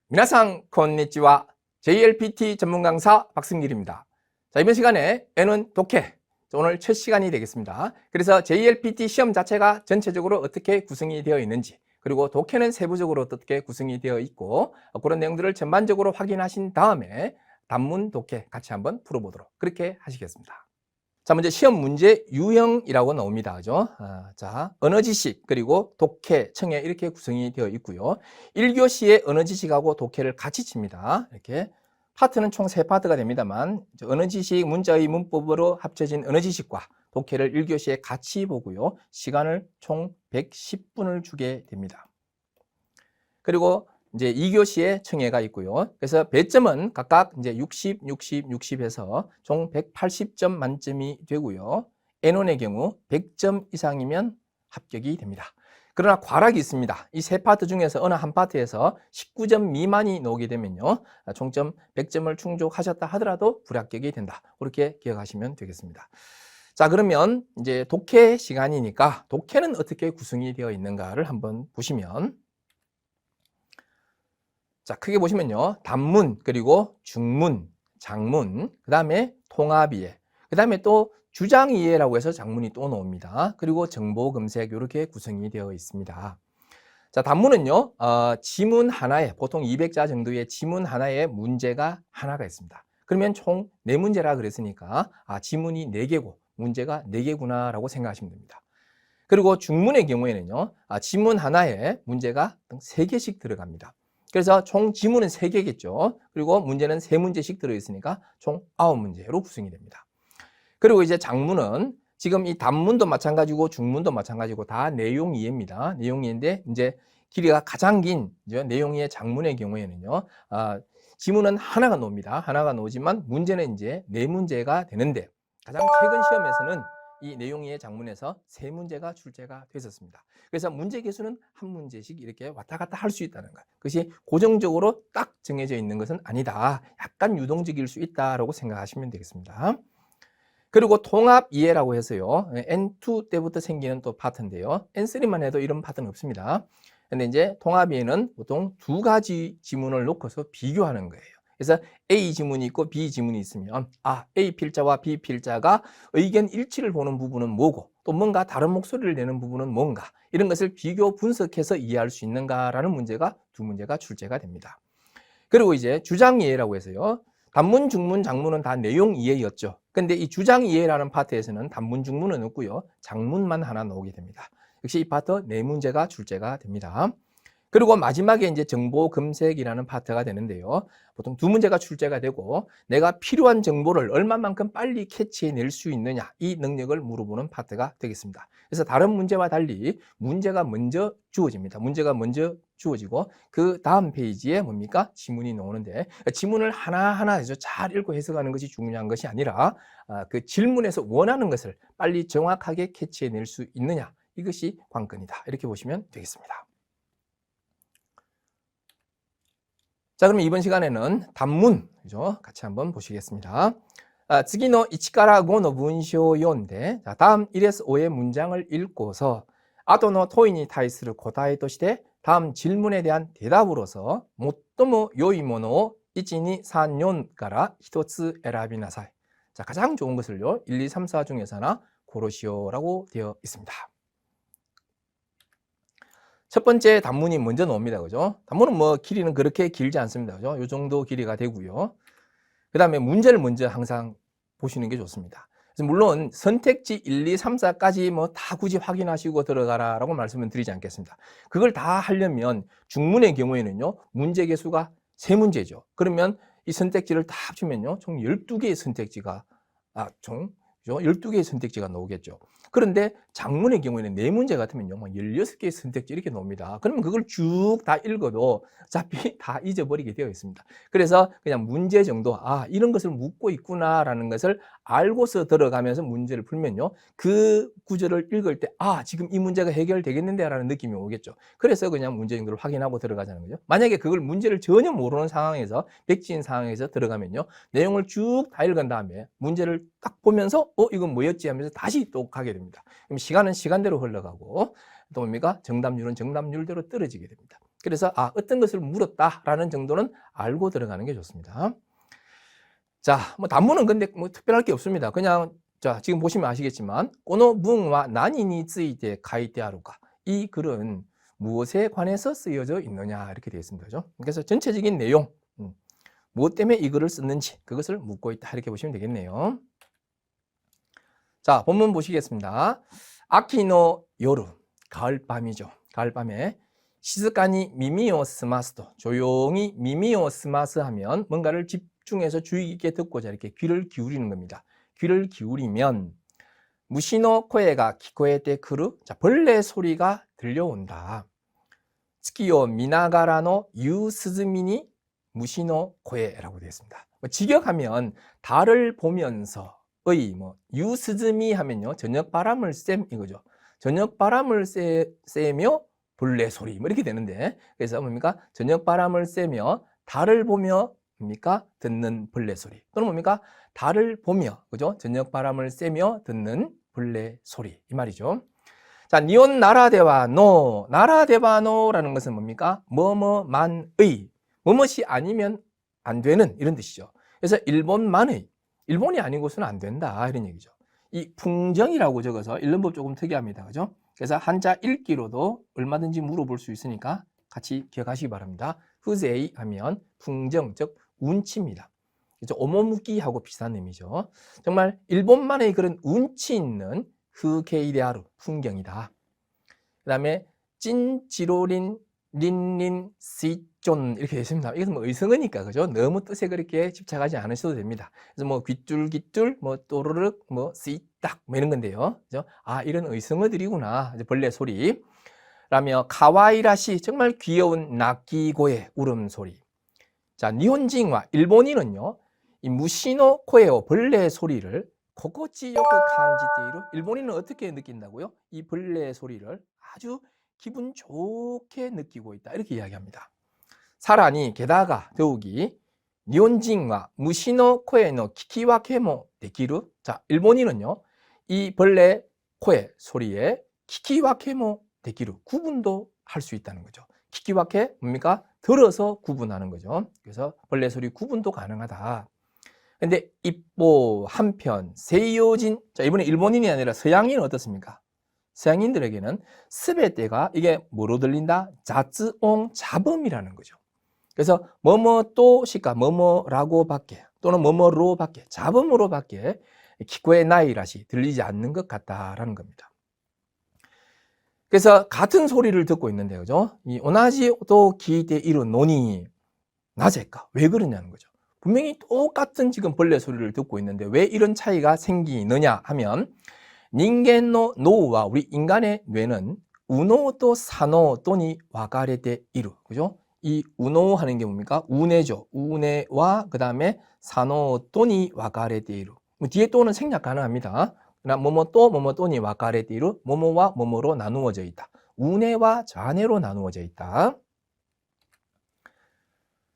미나상 콘니치와 JLPT 전문 강사 박승길입니다. 자, 이번 시간에 N은 독해. 오늘 첫 시간이 되겠습니다. 그래서 JLPT 시험 자체가 전체적으로 어떻게 구성이 되어 있는지, 그리고 독해는 세부적으로 어떻게 구성이 되어 있고, 그런 내용들을 전반적으로 확인하신 다음에 단문 독해 같이 한번 풀어보도록 그렇게 하시겠습니다. 자, 먼저 시험 문제 유형이라고 나옵니다. 그죠? 자, 언어 지식, 그리고 독해, 청해 이렇게 구성이 되어 있고요. 1교시에 언어 지식하고 독해를 같이 칩니다. 이렇게. 파트는 총 3파트가 됩니다만, 언어 지식, 문자의 문법으로 합쳐진 언어 지식과 독해를 1교시에 같이 보고요. 시간을 총 110분을 주게 됩니다. 그리고 이제 2교시에 청해가 있고요. 그래서 배점은 각각 이제 60, 60, 60에서 총 180점 만점이 되고요. N원의 경우 100점 이상이면 합격이 됩니다. 그러나 과락이 있습니다. 이 3파트 중에서 어느 한 파트에서 19점 미만이 나오게 되면요. 총점 100점을 충족하셨다 하더라도 불합격이 된다. 그렇게 기억하시면 되겠습니다. 자, 그러면 이제 독해 시간이니까 독해는 어떻게 구성이 되어 있는가를 한번 보시면, 자, 크게 보시면요. 단문, 그리고 중문, 장문, 그 다음에 통합이해, 그 다음에 또 주장이해라고 해서 장문이 또 나옵니다. 그리고 정보검색 이렇게 구성이 되어 있습니다. 자, 단문은요. 지문 하나에, 보통 200자 정도의 지문 하나에 문제가 하나가 있습니다. 그러면 총 4문제라 그랬으니까 지문이 4개고 문제가 4개구나 라고 생각하시면 됩니다. 그리고 중문의 경우에는요. 지문 하나에 문제가 3개씩 들어갑니다. 그래서 총 지문은 3개겠죠. 그리고 문제는 3문제씩 들어있으니까 총 9문제로 구성이 됩니다. 그리고 이제 장문은 지금 이 단문도 마찬가지고 중문도 마찬가지고 다 내용 이해입니다. 내용 이해인데 이제 길이가 가장 긴 내용 이해 장문의 경우에는요. 지문은 하나가 나옵니다. 하나가 나오지만 문제는 이제 4문제가 되는데, 가장 최근 시험에서는 이 내용 이해 장문에서 3문제가 출제가 됐었습니다. 그래서 문제 개수는 한 문제씩 이렇게 왔다 갔다 할 수 있다는 것. 그것이 고정적으로 딱 정해져 있는 것은 아니다. 약간 유동적일 수 있다라고 생각하시면 되겠습니다. 그리고 통합 이해라고 해서요. N2 때부터 생기는 또 파트인데요. N3만 해도 이런 파트는 없습니다. 근데 이제 통합 이해는 보통 2가지 지문을 놓고서 비교하는 거예요. 그래서 A 지문이 있고 B 지문이 있으면 A 필자와 B 필자가 의견 일치를 보는 부분은 뭐고, 또 뭔가 다른 목소리를 내는 부분은 뭔가, 이런 것을 비교 분석해서 이해할 수 있는가라는 문제가 2문제가 출제가 됩니다. 그리고 이제 주장 이해라고 해서요. 단문, 중문, 장문은 다 내용 이해였죠. 근데 이 주장 이해라는 파트에서는 단문, 중문은 없고요. 장문만 하나 나오게 됩니다. 역시 이 파트 4문제가 출제가 됩니다. 그리고 마지막에 이제 정보 검색이라는 파트가 되는데요. 보통 2문제가 출제가 되고, 내가 필요한 정보를 얼마만큼 빨리 캐치해낼 수 있느냐, 이 능력을 물어보는 파트가 되겠습니다. 그래서 다른 문제와 달리 문제가 먼저 주어집니다. 문제가 먼저 주어지고 그 다음 페이지에 뭡니까? 지문이 나오는데, 지문을 하나하나 잘 읽고 해석하는 것이 중요한 것이 아니라 그 질문에서 원하는 것을 빨리 정확하게 캐치해낼 수 있느냐, 이것이 관건이다. 이렇게 보시면 되겠습니다. 자, 그럼 이번 시간에는 단문, 그죠? 같이 한번 보시겠습니다. 次の1から5の文章を読んで、 다음 1에서 5의 문장을 읽고서 後の問いに対する答えとして 다음 질문에 대한 대답으로서 最も良いものを 1, 2, 3, 4から1つ選びなさい. 자, 가장 좋은 것을요 1, 2, 3, 4 중에서 하나 고르시오라고 되어 있습니다. 첫 번째 단문이 먼저 나옵니다. 그죠? 단문은 뭐 길이는 그렇게 길지 않습니다. 그죠? 요 정도 길이가 되고요. 그 다음에 문제를 먼저 항상 보시는 게 좋습니다. 그래서 물론 선택지 1, 2, 3, 4까지 뭐 다 굳이 확인하시고 들어가라라고 말씀은 드리지 않겠습니다. 그걸 다 하려면 중문의 경우에는요, 문제 개수가 3문제죠. 그러면 이 선택지를 다 합치면요, 총 12개의 선택지가, 총 12개의 선택지가 나오겠죠. 그런데 장문의 경우에는 4문제 같으면요, 16개의 선택지 이렇게 나옵니다. 그러면 그걸 쭉 다 읽어도 어차피 다 잊어버리게 되어 있습니다. 그래서 그냥 문제 정도, 이런 것을 묻고 있구나라는 것을 알고서 들어가면서 문제를 풀면요, 그 구절을 읽을 때 지금 이 문제가 해결되겠는데 라는 느낌이 오겠죠. 그래서 그냥 문제 정도를 확인하고 들어가자는 거죠. 만약에 그걸 문제를 전혀 모르는 상황에서, 백지인 상황에서 들어가면요, 내용을 쭉 다 읽은 다음에 문제를 딱 보면서 이건 뭐였지 하면서 다시 또 가게 됩니다. 그럼 시간은 시간대로 흘러가고 또 뭡니까? 정답률은 정답률대로 떨어지게 됩니다. 그래서 어떤 것을 물었다라는 정도는 알고 들어가는 게 좋습니다. 자, 뭐 단문은 근데 뭐 특별할 게 없습니다. 그냥 자, 지금 보시면 아시겠지만 고노 문와 나니니 쯔이테 카이테 아루까, 이 글은 무엇에 관해서 쓰여져 있느냐 이렇게 되어 있습니다. 그죠? 그래서 전체적인 내용, 무엇 때문에 이 글을 썼는지 그것을 묻고 있다 이렇게 보시면 되겠네요. 자, 본문 보시겠습니다. 아키노 요루, 가을밤이죠. 가을밤에 시즈카니 미미오 스마스도, 조용히 미미오 스마스 하면 뭔가를 집중해서 주의 깊게 듣고자 이렇게 귀를 기울이는 겁니다. 귀를 기울이면 무시노 코에가 키코에테 크루, 자, 벌레 소리가 들려온다. 츠키요 미나가라노 유스즈미니 무시노 코에라고 되어 있습니다. 직역하면 달을 보면서의 유스즈미 하면요, 저녁 바람을 쐰 이거죠. 저녁 바람을 쐬며 벌레 소리 이렇게 되는데, 그래서 뭡니까? 저녁 바람을 쐬며 달을 보며 뭡니까? 듣는 벌레 소리, 또는 뭡니까? 달을 보며, 그죠? 저녁 바람을 쐬며 듣는 벌레 소리, 이 말이죠. 자, 니온 나라데와노, 나라데와노라는 것은 뭡니까? 뭐뭐만의, 뭐뭇이 아니면 안 되는 이런 뜻이죠. 그래서 일본만의, 일본이 아닌 것은 안 된다 이런 얘기죠. 이 풍정이라고 적어서 읽는 법 조금 특이합니다. 그죠? 그래서 한자 읽기로도 얼마든지 물어볼 수 있으니까 같이 기억하시기 바랍니다. 흐제이 하면 풍정, 즉 운치입니다. 그죠? 오모무기하고 비슷한 의미죠. 정말 일본만의 그런 운치 있는 흐케이데아루, 풍경이다. 그 다음에 찐지로린 린린 시존 이렇게 되어 있습니다. 이것은 뭐 의성어니까, 그죠? 너무 뜻에 그렇게 집착하지 않으셔도 됩니다. 그래서 뭐 귀뚤귀뚤, 뭐 또르륵, 뭐 씨딱 뭐 이런 건데요. 그죠? 이런 의성어들이구나. 벌레 소리. 라며 카와이라시, 정말 귀여운 낙기고의 울음소리. 자, 니혼징과 일본인은요, 이 무시노 코에오, 벌레 소리를 코코치요크 간지테이로, 일본인은 어떻게 느낀다고요? 이 벌레 소리를 아주 기분 좋게 느끼고 있다 이렇게 이야기합니다. 사라니, 게다가 더욱이 니혼징과 무시노 코에노 키키와케모 데키루. 자, 일본인은요, 이 벌레 코의 소리에 키키와케모 데키루, 구분도 할 수 있다는 거죠. 키키와케 뭡니까? 들어서 구분하는 거죠. 그래서 벌레 소리 구분도 가능하다. 근데 입보 한편 세이요진, 자, 이번에 일본인이 아니라 서양인은 어떻습니까? 서양인들에게는 스베떼가 이게 뭐로 들린다? 자츠옹, 잡음이라는 거죠. 그래서 뭐뭐 또 시까 뭐뭐라고 밖에, 또는 뭐뭐로 밖에, 잡음으로 밖에 키코의 나이라시 들리지 않는 것 같다라는 겁니다. 그래서 같은 소리를 듣고 있는데, 그죠? 이 오나지도 기이테 이루 노니 나제까, 왜 그러냐는 거죠. 분명히 똑같은 지금 벌레 소리를 듣고 있는데 왜 이런 차이가 생기느냐 하면, 닌겐노 노우와 우리 인간의 뇌는 우노 또 사노 또니 와가레테 이루, 그죠? 이 우노 하는 게 뭡니까? 우네죠. 우네와 그 다음에 사노 또니 와가레테 이루. 뒤에 또는 생략 가능합니다. 뭐뭐 또 뭐뭐 또니 와가레테 이루, 뭐뭐와 뭐뭐로 나누어져 있다. 우네와 자네로 나누어져 있다.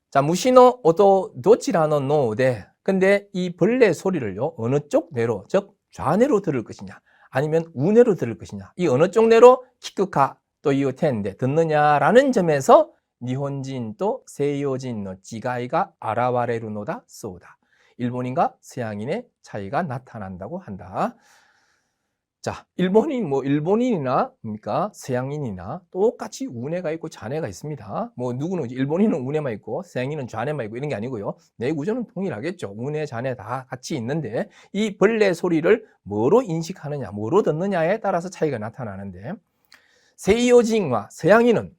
자, 무시노 오도 도치라노 노데. 근데 이 벌레 소리를요, 어느 쪽 뇌로, 즉 좌뇌로 들을 것이냐, 아니면 우뇌로 들을 것이냐, 이 어느 쪽 뇌로 키크카 또 이오 텐데 듣느냐라는 점에서 니혼진 또 세이요진의 지가이가 아라와레루노다 쏘다. 일본인과 서양인의 차이가 나타난다고 한다. 자, 일본인이나 뭡니까? 서양인이나 똑같이 우뇌가 있고 좌뇌가 있습니다. 뭐 누구는 일본인은 우뇌만 있고 서양인은 좌뇌만 있고 이런 게 아니고요. 뇌 구조는 동일하겠죠. 우뇌, 좌뇌 다 같이 있는데 이 벌레 소리를 뭐로 인식하느냐, 뭐로 듣느냐에 따라서 차이가 나타나는데, 세이요징과 서양인은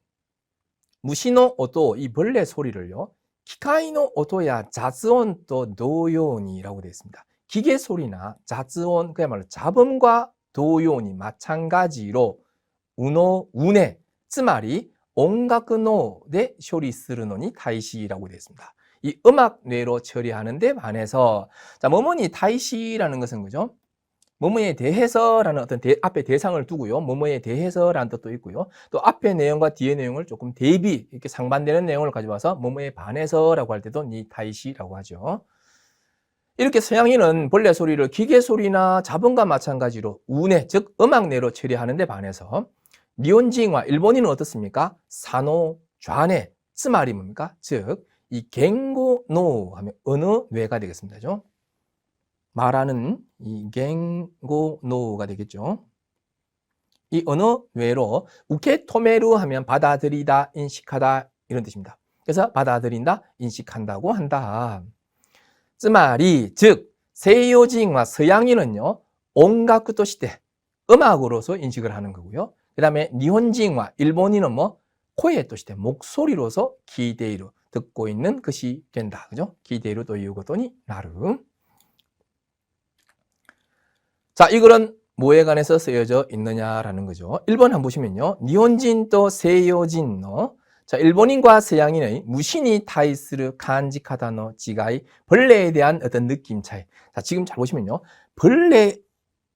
무시노 오토, 이 벌레 소리를요, 기카이노 오토야 자스온 또 도요니라고 되어 있습니다. 기계 소리나 자스온, 그야말로 잡음과 도요니 마찬가지로 우노, 우네, つまり 온각노で 処理するのに 타이시라고 되어 있습니다. 이 음악 뇌로 처리하는데 반해서, 자, 뭐뭐니 타이시라는 것은 그죠? 뭐뭐에 대해서라는 어떤 앞에 대상을 두고요. 뭐뭐에 대해서라는 뜻도 있고요. 또 앞에 내용과 뒤에 내용을 조금 대비, 이렇게 상반되는 내용을 가져와서 뭐뭐에 반해서라고 할 때도 니 타이시라고 하죠. 이렇게 서양인은 벌레 소리를 기계 소리나 잡음과 마찬가지로 우뇌, 즉 음악 뇌로 처리하는 데 반해서 니혼징과 일본인은 어떻습니까? 사노, 좌뇌, 쓰말이 뭡니까? 즉, 이 갱고노 하면 어느 뇌가 되겠습니다. 그죠? 말하는 이 갱고노가 되겠죠. 이 어느 뇌로 우케토메루 하면 받아들이다, 인식하다 이런 뜻입니다. 그래서 받아들인다, 인식한다고 한다. 쓰말이 즉 세이오진과 서양인은요 온가쿠 토시테 음악으로서 인식을 하는 거고요. 그 다음에 니혼진과 일본인은 뭐 코에 토시테 목소리로서 기대이루 듣고 있는 것이 된다. 그죠? 기대이루 또いうことになる. 자, 이거는 뭐에 관해서 쓰여져 있느냐라는 거죠. 1번 한번 보시면요. 니혼진 또 세이오진노 자, 일본인과 서양인의 무신이 타이스르 간직하다노 지가이 벌레에 대한 어떤 느낌 차이. 자, 지금 잘 보시면요. 벌레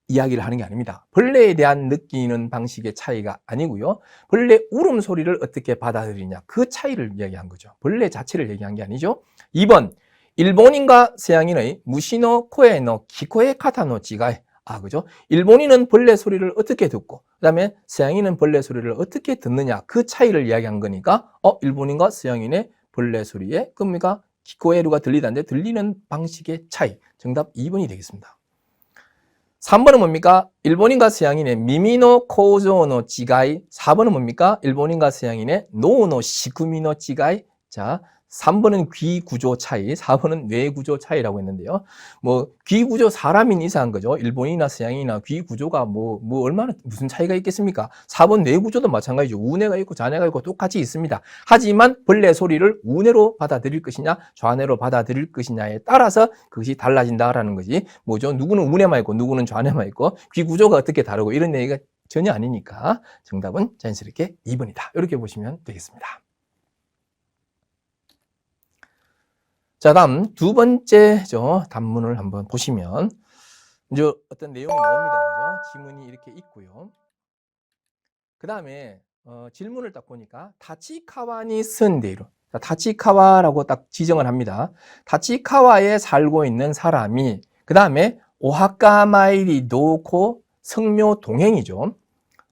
이야기를 하는 게 아닙니다. 벌레에 대한 느끼는 방식의 차이가 아니고요. 벌레 울음소리를 어떻게 받아들이냐. 그 차이를 이야기한 거죠. 벌레 자체를 얘기한 게 아니죠. 2번. 일본인과 서양인의 무시노 코에노 기코에 카타노 지가이 그죠? 일본인은 벌레 소리를 어떻게 듣고, 그 다음에 서양인은 벌레 소리를 어떻게 듣느냐, 그 차이를 이야기한 거니까, 일본인과 서양인의 벌레 소리에, 그러니까, 기코에루가 들리다는데, 들리는 방식의 차이. 정답 2번이 되겠습니다. 3번은 뭡니까? 일본인과 서양인의 미미노 코조노 지가이. 4번은 뭡니까? 일본인과 서양인의 노노 시쿠미노 지가이. 자, 3번은 귀 구조 차이, 4번은 뇌 구조 차이라고 했는데요. 뭐, 귀 구조 사람인 이상한 거죠. 일본이나 서양이나 귀 구조가 얼마나, 무슨 차이가 있겠습니까? 4번 뇌 구조도 마찬가지죠. 우뇌가 있고 좌뇌가 있고 똑같이 있습니다. 하지만 벌레 소리를 우뇌로 받아들일 것이냐, 좌뇌로 받아들일 것이냐에 따라서 그것이 달라진다라는 거지. 뭐죠? 누구는 우뇌만 있고, 누구는 좌뇌만 있고, 귀 구조가 어떻게 다르고, 이런 얘기가 전혀 아니니까 정답은 자연스럽게 2번이다. 이렇게 보시면 되겠습니다. 자, 다음 두 번째 단문을 한번 보시면 이제 어떤 내용이 나옵니다. 그죠? 지문이 이렇게 있고요. 그 다음에 질문을 딱 보니까 타치카와니 쓴데이루. 타치카와라고 딱 지정을 합니다. 타치카와에 살고 있는 사람이 그 다음에 오하카마이리 노코 성묘 동행이죠.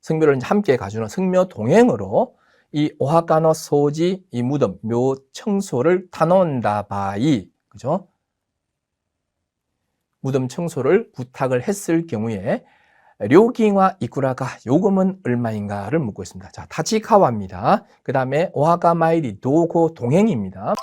성묘를 함께 가주는 성묘 동행으로 이 오하카노 소지, 이 무덤, 묘 청소를 타논다 바이, 그죠? 무덤 청소를 부탁을 했을 경우에 료긴와 이쿠라가 요금은 얼마인가를 묻고 있습니다. 자, 타치카와입니다. 그 다음에 오하카 마이리 도고 동행입니다.